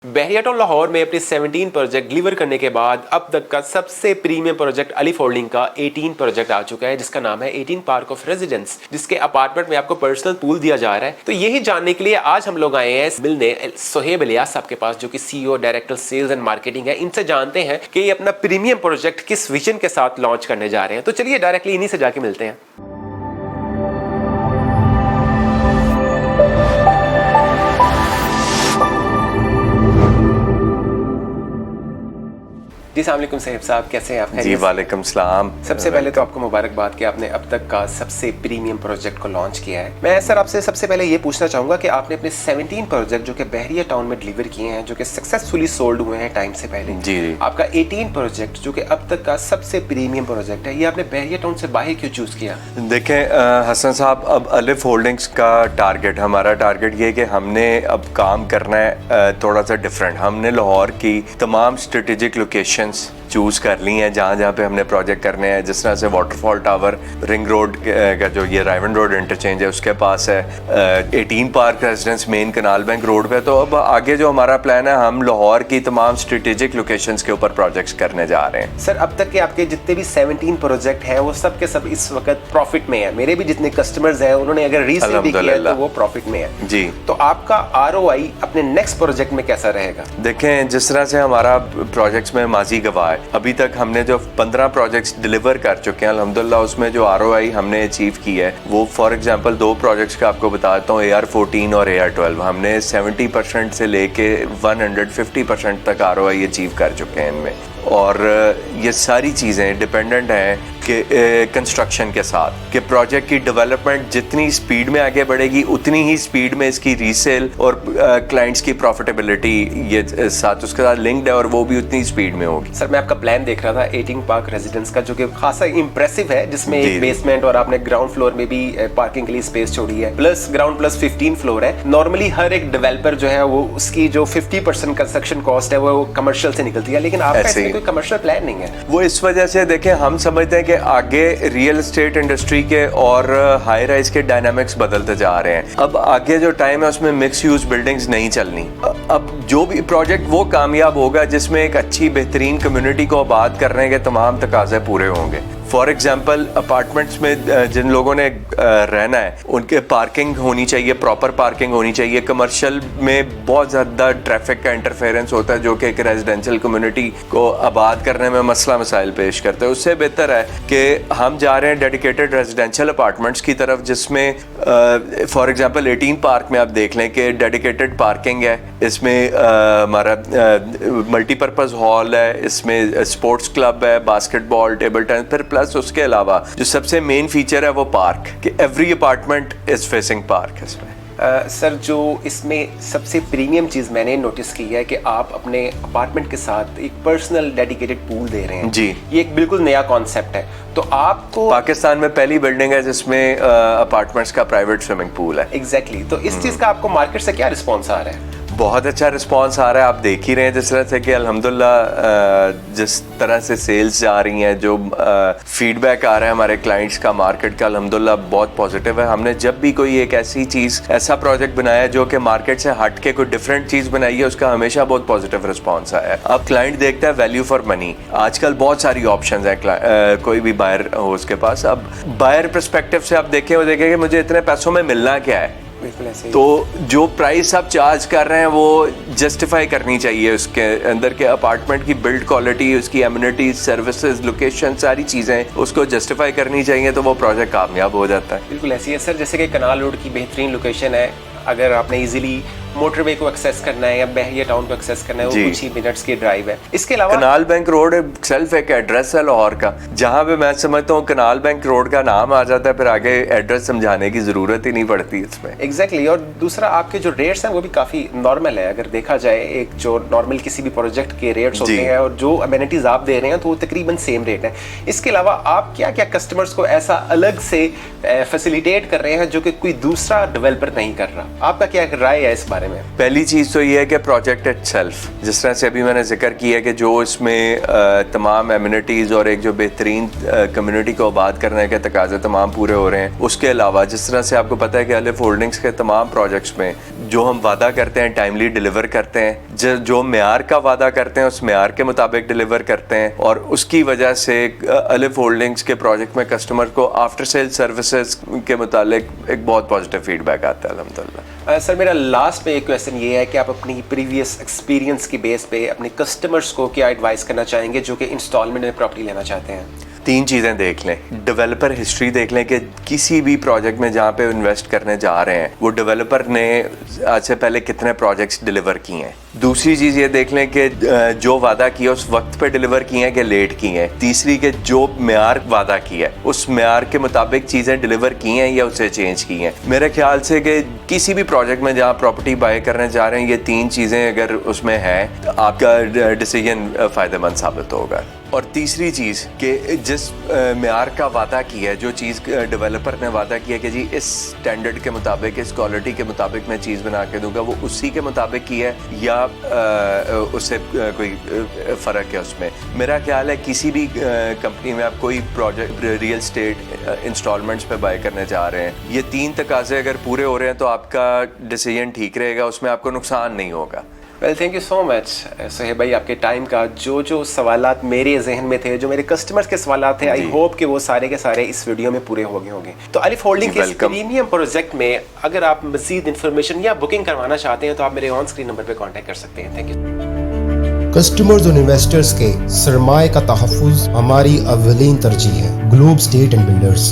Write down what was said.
बहरिया town Lahore में अपने 17 project deliver करने के बाद अब तक का सबसे प्रीमियम प्रोजेक्ट अलिफ होल्डिंग का 18 प्रोजेक्ट आ चुका है, जिसका नाम है 18 पार्क ऑफ रेजिडेंस, जिसके अपार्टमेंट में आपको पर्सनल पूल दिया जा रहा है। तो यही जानने के लिए आज हम लोग आए हैं मिलने सोहेब इलियास साहब के पास, जो कि CEO director sales and marketing है। इनसे जानते हैं कि ये अपना प्रीमियम प्रोजेक्ट किस विजन के साथ लॉन्च करने जा रहे हैं। तो चलिए डायरेक्टली इन्हीं से जाके मिलते हैं। जी अस्सलाम वालेकुम साहिब साहब, कैसे हैं आप? जी वालेकुम सलाम। सबसे पहले तो आपको मुबारकबाद कि आपने अब तक का सबसे प्रीमियम प्रोजेक्ट को लॉन्च किया है। मैं सर आपसे सबसे पहले ये पूछना चाहूंगा कि आपने अपने 17 प्रोजेक्ट जो कि बहरिया टाउन में डिलीवर किए हैं, जो कि सक्सेसफुली सोल्ड हुए हैं टाइम से पहले, जी आपका 18 प्रोजेक्ट जो कि अब तक का सबसे प्रीमियम प्रोजेक्ट है, ये आपने बहरिया टाउन से बाहर क्यों चूज किया? देखें हसन साहब, अब अलिफ होल्डिंग्स का टारगेट, हमारा टारगेट ये है कि हमने अब काम करना है थोड़ा सा डिफरेंट। हमने लाहौर की तमाम स्ट्रेटेजिक लोकेशन चूज कर ली हैं जहाँ जहाँ पे हमने प्रोजेक्ट करने हैं। जिस तरह से वाटरफॉल टावर रिंग रोड का जो ये राइवन रोड इंटरचेंज है उसके पास है, 18 पार्क रेजिडेंस मेन कनाल बैंक रोड पे। तो अब आगे जो हमारा प्लान है, हम लाहौर की तमाम स्ट्रेटेजिक लोकेशंस के ऊपर प्रोजेक्ट्स करने जा रहे हैं। सर अब तक के आपके जितने भी 17 प्रोजेक्ट हैं वो सब के सब इस वक्त प्रॉफिट में है। मेरे भी जितने कस्टमर्स हैं उन्होंने अगर रीसेल भी किया है तो वो प्रॉफिट में है जी। तो आपका ROI अपने नेक्स्ट प्रोजेक्ट में कैसा रहेगा? देखें जिस तरह से हमारा प्रोजेक्ट्स में माजी गवाह है, अभी तक हमने जो 15 प्रोजेक्ट्स डिलीवर कर चुके हैं अल्हम्दुलिल्लाह, उसमें जो ROI हमने अचीव की है वो फॉर एग्जांपल 2 प्रोजेक्ट्स का आपको बताता हूँ, AR14 और AR12। हमने 70% से लेके 150% तक ROI अचीव कर चुके हैं इनमें। और ये सारी चीज़ें डिपेंडेंट हैं कि कंस्ट्रक्शन के साथ कि प्रोजेक्ट की डेवलपमेंट जितनी स्पीड में आगे बढ़ेगी उतनी ही स्पीड में इसकी रीसेल और क्लाइंट्स की प्रॉफिटेबिलिटी ये साथ उसके साथ लिंक्ड है और वो भी उतनी स्पीड में होगी। सर मैं आपका प्लान देख रहा था 18 पार्क रेजिडेंस का, जो कि खासा इंप्रेसिव है, जिसमें एक बेसमेंट और आपने ग्राउंड फ्लोर में भी पार्किंग के लिए स्पेस छोड़ी है, प्लस ग्राउंड प्लस 15 फ्लोर है। नॉर्मली हर एक डेवलपर जो है वो उसकी जो 50% कंस्ट्रक्शन कॉस्ट है वो कमर्शियल से निकलती है, लेकिन आपका इसमें कोई कमर्शियल प्लान नहीं है। वो इस वजह से देखें, हम समझते हैं कि आगे रियल एस्टेट इंडस्ट्री के और हाई राइज के डायनामिक्स बदलते जा रहे हैं। अब आगे जो टाइम है उसमें मिक्स यूज बिल्डिंग्स नहीं चलनी। अब जो भी प्रोजेक्ट वो कामयाब होगा जिसमें एक अच्छी बेहतरीन कम्युनिटी को आबाद करने के तमाम तकाजे पूरे होंगे। फॉर एग्जाम्पल अपार्टमेंट्स में जिन लोगों ने रहना है उनके पार्किंग होनी चाहिए, प्रॉपर पार्किंग होनी चाहिए। कमर्शियल में बहुत ज़्यादा ट्रैफिक का इंटरफेरेंस होता है जो कि एक रेजिडेंशियल कम्युनिटी को आबाद करने में मसला मसाइल पेश करते हैं। उससे बेहतर है कि हम जा रहे हैं डेडिकेटेड रेजिडेंशियल अपार्टमेंट्स की तरफ, जिसमें फॉर एग्जाम्पल 18 पार्क में आप देख लें कि डेडिकेटेड पार्किंग है, इसमें हमारा मल्टीपर्पज़ हॉल है, इसमें स्पोर्ट्स क्लब है, बास्केटबॉल, टेबल टेनिस, फिर प्लस उसके अलावा जो सबसे मेन फीचर है वो पार्क, कि every apartment is facing park. इसमें सर जो इसमें सबसे प्रीमियम चीज़ मैंने नोटिस की है कि आप अपने अपार्टमेंट के साथ एक पर्सनल डेडिकेटेड पूल दे रहे हैं। जी, ये एक बिल्कुल नया कॉन्सेप्ट है। तो आपको पाकिस्तान में पहली बिल्डिंग है जिसमें अपार्टमेंट्स का प्राइवेट स्विमिंग पूल है। एग्जैक्टली। तो इस चीज़ का आपको मार्केट से क्या रिस्पॉन्स आ रहा है? बहुत अच्छा रिस्पांस आ रहा है। आप देख ही रहे हैं जिस तरह से कि अल्हम्दुलिल्लाह जिस तरह से सेल्स जा रही हैं, जो फीडबैक आ रहा है हमारे क्लाइंट्स का मार्केट का, अल्हम्दुलिल्लाह बहुत पॉजिटिव है। हमने जब भी कोई एक ऐसी चीज़, ऐसा प्रोजेक्ट बनाया जो कि मार्केट से हट के कोई डिफरेंट चीज़ बनाई है, उसका हमेशा बहुत पॉजिटिव रिस्पॉन्स आया है। अब क्लाइंट देखता है वैल्यू फॉर मनी। आजकल बहुत सारी ऑप्शन है, कोई भी बायर हो उसके पास। अब बायर परस्पेक्टिव से आप देखें, वो देखें कि मुझे इतने पैसों में मिलना क्या है, तो जो प्राइस आप चार्ज कर रहे हैं वो जस्टिफाई करनी चाहिए। उसके अंदर के अपार्टमेंट की बिल्ड क्वालिटी, उसकी एमिनिटीज, सर्विसेज, लोकेशन, सारी चीज़ें उसको जस्टिफाई करनी चाहिए, तो वो प्रोजेक्ट कामयाब हो जाता है। बिल्कुल ऐसी है सर, जैसे कि कनाल रोड की बेहतरीन लोकेशन है। अगर आपने इजीली मोटरवे को एक्सेस करना है या बहरिया टाउन को एक्सेस करना है, वो कुछ ही मिनट्स की ड्राइव है। इसके अलावा कनाल बैंक रोड सेल्फ एक एड्रेस है लाहौर का, जहां पे मैं समझता हूँ कनाल बैंक रोड का नाम आ जाता है, फिर आगे एड्रेस समझाने की जरूरत ही नहीं पड़ती इसमें। एग्जैक्टली। और दूसरा आपके जो रेट्स हैं वो भी काफी नॉर्मल है। अगर देखा जाए एक जो नॉर्मल किसी भी प्रोजेक्ट के रेट्स होते हैं और जो अमेनिटीज आप दे रहे हैं तो वो तकरीबन सेम रेट है। इसके अलावा आप क्या क्या कस्टमर्स को ऐसा अलग से फैसिलिटेट कर रहे हैं जो कि कोई दूसरा डेवलपर नहीं कर रहा? आपका क्या राय है इस बारे में? पहली चीज़ तो ये है कि प्रोजेक्ट इटसेल्फ, जिस तरह से अभी मैंने जिक्र किया कि जो इसमें तमाम एमिनिटीज़ और एक जो बेहतरीन कम्युनिटी को आबाद करने के तकाजे तमाम पूरे हो रहे हैं। उसके अलावा जिस तरह से आपको पता है कि अलिफ होल्डिंग्स के तमाम प्रोजेक्ट्स में जो हम वादा करते हैं टाइमली डिलीवर करते हैं, जो म्यार का वादा करते हैं उस म्यार के मुताबिक डिलीवर करते हैं, और उसकी वजह से अलिफ होल्डिंग्स के प्रोजेक्ट में कस्टमर को आफ्टर सेल सर्विसेज के मुतालिक एक बहुत पॉजिटिव फीडबैक आता है अल्हम्दुलिल्लाह। सर मेरा लास्ट में एक क्वेश्चन ये है कि आप अपनी प्रीवियस एक्सपीरियंस की बेस पे अपने कस्टमर्स को क्या एडवाइस करना चाहेंगे जो कि इंस्टॉलमेंट में प्रॉपर्टी लेना चाहते हैं? 3 चीज़ें देख लें। डेवलपर हिस्ट्री देख लें कि किसी भी प्रोजेक्ट में जहाँ पे इन्वेस्ट करने जा रहे हैं वो डेवलपर ने आज से पहले कितने प्रोजेक्ट्स डिलीवर किए हैं। दूसरी चीज़ ये देख लें कि जो वादा किया उस वक्त पे डिलीवर किए हैं कि लेट किए हैं। तीसरी कि जो म्यार वादा किया है उस म्यार के मुताबिक चीज़ें डिलीवर की हैं या उसे चेंज की हैं। मेरे ख्याल से कि किसी भी प्रोजेक्ट में जहाँ प्रॉपर्टी बाय करने जा रहे हैं ये 3 चीज़ें अगर उसमें है तो आपका डिसीजन फ़ायदेमंद साबित होगा। और तीसरी चीज़ कि जिस म्यार का वादा किया है, जो चीज़ डेवलपर ने वादा किया कि जी इस स्टैंडर्ड के मुताबिक इस क्वालिटी के मुताबिक मैं चीज़ बना के दूंगा, वो उसी के मुताबिक की है या उससे कोई फ़र्क है उसमें। मेरा ख्याल है किसी भी कंपनी में आप कोई प्रोजेक्ट रियल एस्टेट इंस्टॉलमेंट्स पे बाय करने जा रहे हैं, ये 3 तकाज़े अगर पूरे हो रहे हैं तो आपका डिसीजन ठीक रहेगा, उसमें आपको नुकसान नहीं होगा। Well thank you so much Sohaib भाई, आपके टाइम का जो सवालात मेरे जहन में थे, जो मेरे कस्टमर्स के सवालात थे, आई होप कि वो सारे के सारे इस वीडियो में पूरे हो गए होंगे। तो अलिफ होल्डिंग के प्रीमियम प्रोजेक्ट में अगर आप मज़ीद इन्फॉर्मेशन या बुकिंग करवाना चाहते हैं तो आप मेरे ऑन स्क्रीन नंबर पर कॉन्टैक्ट कर सकते हैं। Thank you. कस्टमर्स और इन्वेस्टर्स के सरमाए का तहफ़्फ़ुज़ हमारी अव्वलीन तरजीह है। Globe state and builders.